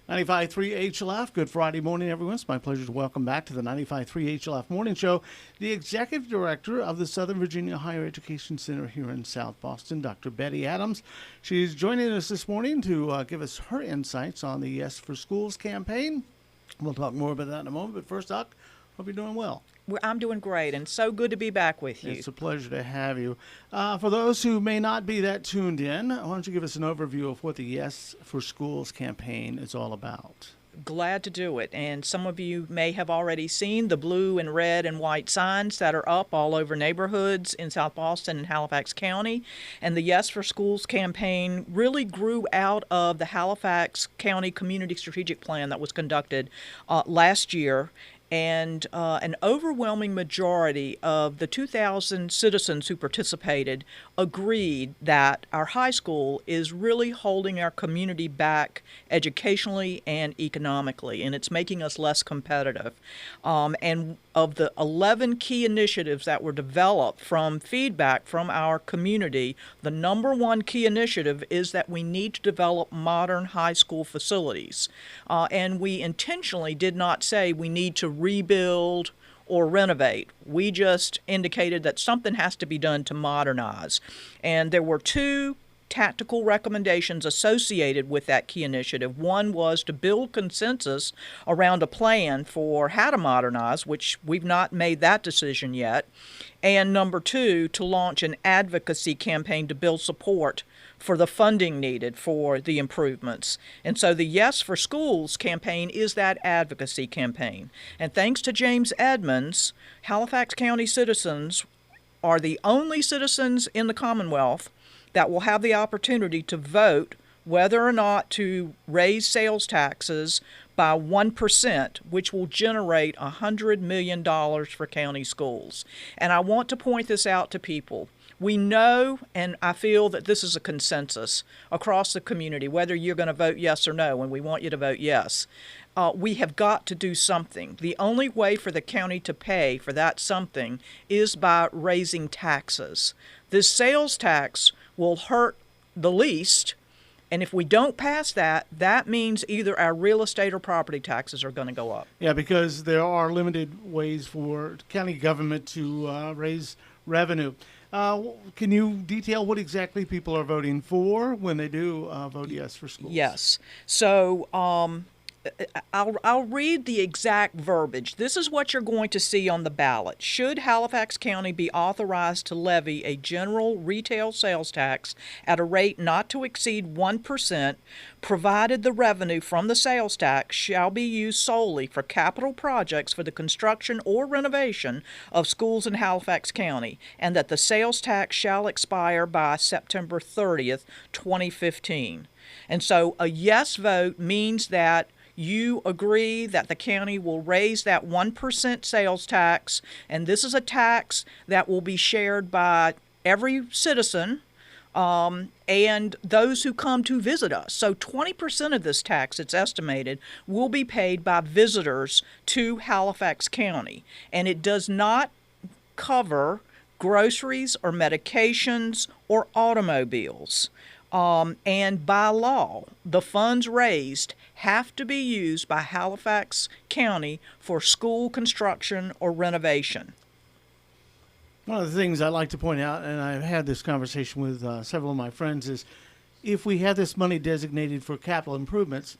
95.3 HLF. Good Friday morning, everyone. It's my pleasure to welcome back to the 95.3 HLF Morning Show the Executive Director of the Southern Virginia Higher Education Center here in South Boston, Dr. Betty Adams. She's joining us this morning to give us her insights on the Yes for Schools campaign. We'll talk more about that in a moment, but first, Doc, hope you're doing well. I'm doing great, and so good to be back with you. It's a pleasure to have you. For those who may not be that tuned in, why don't you give us an overview of what the Yes for Schools campaign is all about? Glad to do it. And some of you may have already seen the blue and red and white signs that are up all over neighborhoods in South Boston and Halifax County. And the Yes for Schools campaign really grew out of the Halifax County Community Strategic Plan that was conducted last year. And an overwhelming majority of the 2,000 citizens who participated agreed that our high school is really holding our community back educationally and economically, and it's making us less competitive. And of the 11 key initiatives that were developed from feedback from our community, the number one key initiative is that we need to develop modern high school facilities. And we intentionally did not say we need to rebuild or renovate. We just indicated that something has to be done to modernize. And there were two tactical recommendations associated with that key initiative. One was to build consensus around a plan for how to modernize, which we've not made that decision yet. And number two, to launch an advocacy campaign to build support for the funding needed for the improvements. And so the Yes for Schools campaign is that advocacy campaign. And thanks to James Edmonds, Halifax County citizens are the only citizens in the Commonwealth that will have the opportunity to vote whether or not to raise sales taxes by 1%, which will generate $100 million for county schools. And I want to point this out to people. We know, and I feel that this is a consensus across the community, whether you're going to vote yes or no, and we want you to vote yes. We have got to do something. The only way for the county to pay for that something is by raising taxes. This sales tax will hurt the least, and if we don't pass that, that means either our real estate or property taxes are going to go up. Yeah, because there are limited ways for county government to raise revenue. Can you detail what exactly people are voting for when they do vote yes for schools? Yes. So I'll read the exact verbiage. This is what you're going to see on the ballot. Should Halifax County be authorized to levy a general retail sales tax at a rate not to exceed 1%, provided the revenue from the sales tax shall be used solely for capital projects for the construction or renovation of schools in Halifax County, and that the sales tax shall expire by September 30th, 2015. And so a yes vote means that you agree that the county will raise that 1% sales tax, and this is a tax that will be shared by every citizen and those who come to visit us. So 20% of this tax, it's estimated, will be paid by visitors to Halifax County, and it does not cover groceries or medications or automobiles. And by law, the funds raised have to be used by Halifax County for school construction or renovation. One of the things I like to point out, and I've had this conversation with several of my friends, is if we have this money designated for capital improvements,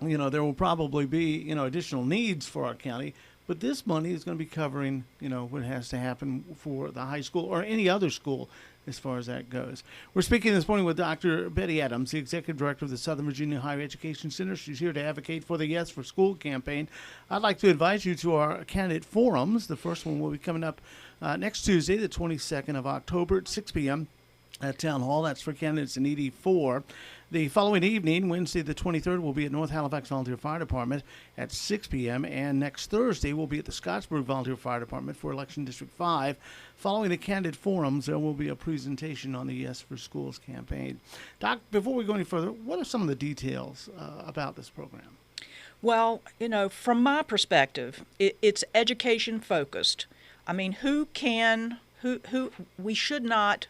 there will probably be, additional needs for our county. But this money is going to be covering, what has to happen for the high school or any other school as far as that goes. We're speaking this morning with Dr. Betty Adams, the Executive Director of the Southern Virginia Higher Education Center. She's here to advocate for the Yes for School campaign. I'd like to invite you to our candidate forums. The first one will be coming up next Tuesday, the 22nd of October at 6 p.m. at Town Hall. That's for candidates in ED4. The following evening, Wednesday the 23rd, will be at North Halifax Volunteer Fire Department at 6 p.m. And next Thursday, we'll be at the Scottsburg Volunteer Fire Department for Election District 5. Following the candidate forums, there will be a presentation on the Yes for Schools campaign. Doc, before we go any further, what are some of the details about this program? Well, from my perspective, it's education focused. I mean, we should not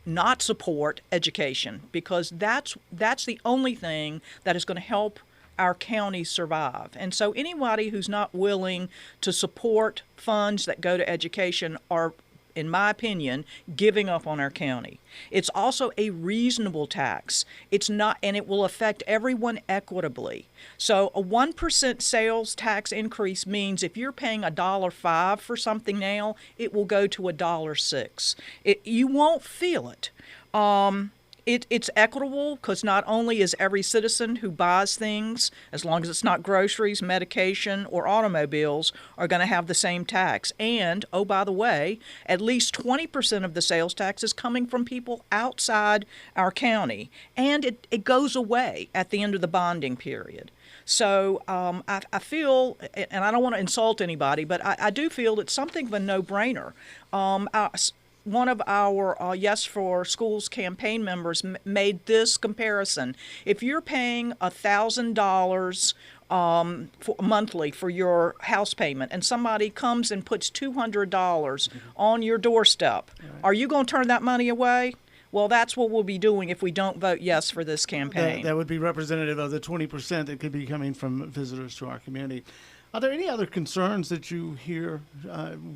not support education, because that's the only thing that is going to help our county survive. And so anybody who's not willing to support funds that go to education are, in my opinion, giving up on our county. It's also a reasonable tax. It's not, and it will affect everyone equitably. So a 1% sales tax increase means if you're paying $1.05 for something now, it will go to $1.06. You won't feel it. It's equitable because not only is every citizen who buys things, as long as it's not groceries, medication, or automobiles, are going to have the same tax. And, oh, by the way, at least 20% of the sales tax is coming from people outside our county. And it goes away at the end of the bonding period. So I feel, and I don't want to insult anybody, but I do feel it's something of a no-brainer. One of our Yes for Schools campaign members made this comparison. If you're paying $1,000 monthly for your house payment and somebody comes and puts $200 on your doorstep, are you going to turn that money away? Well, that's what we'll be doing if we don't vote yes for this campaign. That would be representative of the 20% that could be coming from visitors to our community. Are there any other concerns that you hear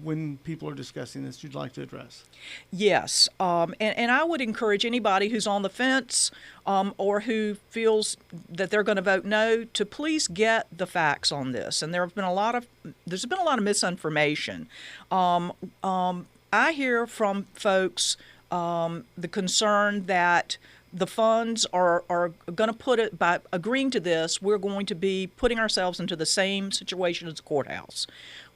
when people are discussing this you'd like to address? Yes, and I would encourage anybody who's on the fence or who feels that they're going to vote no to please get the facts on this. And there's been a lot of misinformation. I hear from folks the concern that the funds are going to put it, by agreeing to this, we're going to be putting ourselves into the same situation as the courthouse.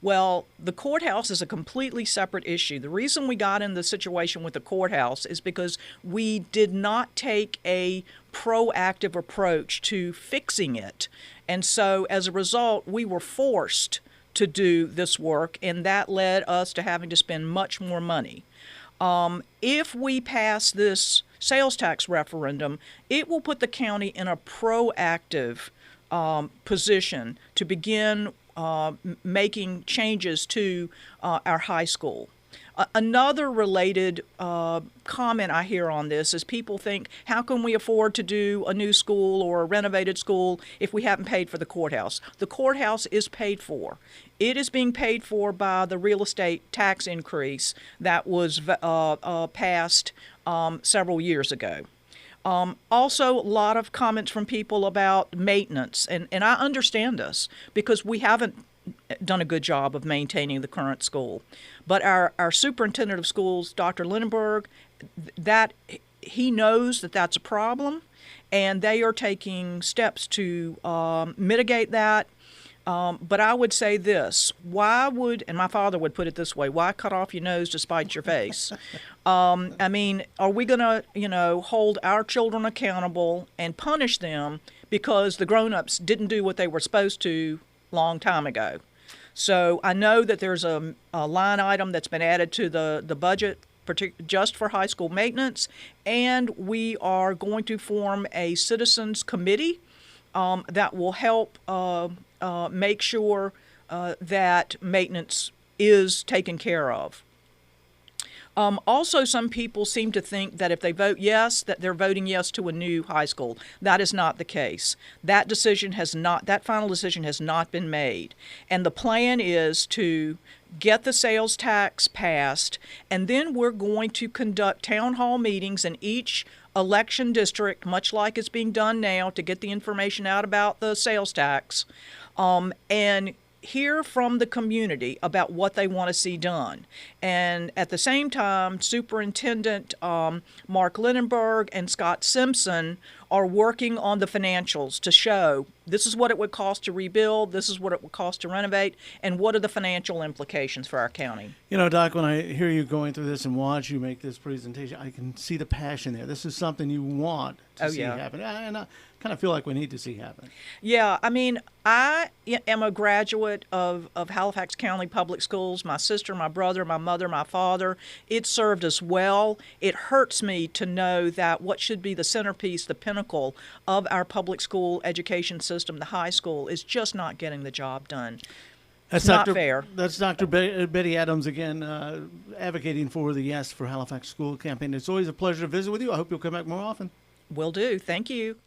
Well, the courthouse is a completely separate issue. The reason we got in the situation with the courthouse is because we did not take a proactive approach to fixing it. And so as a result, we were forced to do this work, and that led us to having to spend much more money. If we pass this sales tax referendum, it will put the county in a proactive position to begin making changes to our high school. Another related comment I hear on this is people think, how can we afford to do a new school or a renovated school if we haven't paid for the courthouse? The courthouse is paid for. It is being paid for by the real estate tax increase that was passed several years ago. Also, a lot of comments from people about maintenance, and I understand this because we haven't done a good job of maintaining the current school. But our superintendent of schools, Dr. Lindenberg, that he knows that that's a problem, and they are taking steps to mitigate that. But I would say this, and my father would put it this way, why cut off your nose to spite your face? I mean, are we going to, hold our children accountable and punish them because the grown-ups didn't do what they were supposed to long time ago? So I know that there's a line item that's been added to the budget just for high school maintenance, and we are going to form a citizens committee that will help make sure that maintenance is taken care of. Also, some people seem to think that if they vote yes, that they're voting yes to a new high school. That is not the case. That final decision has not been made. And the plan is to get the sales tax passed, and then we're going to conduct town hall meetings in each election district, much like it's being done now, to get the information out about the sales tax, and hear from the community about what they want to see done. And at the same time, Superintendent Mark Lindenberg and Scott Simpson are working on the financials to show this is what it would cost to rebuild, this is what it would cost to renovate, and what are the financial implications for our county. Doc, when I hear you going through this and watch you make this presentation, I can see the passion there. This is something you want to see happen. And I kind of feel like we need to see happen. Yeah, I mean, I am a graduate of Halifax County Public Schools. My sister, my brother, my mother, my father. It served us well. It hurts me to know that what should be the centerpiece, the pinnacle of our public school education system, the high school, is just not getting the job done. That's not Dr. fair. That's Dr. Betty Adams again, advocating for the Yes for Halifax School campaign. It's always a pleasure to visit with you. I hope you'll come back more often. Will do. Thank you.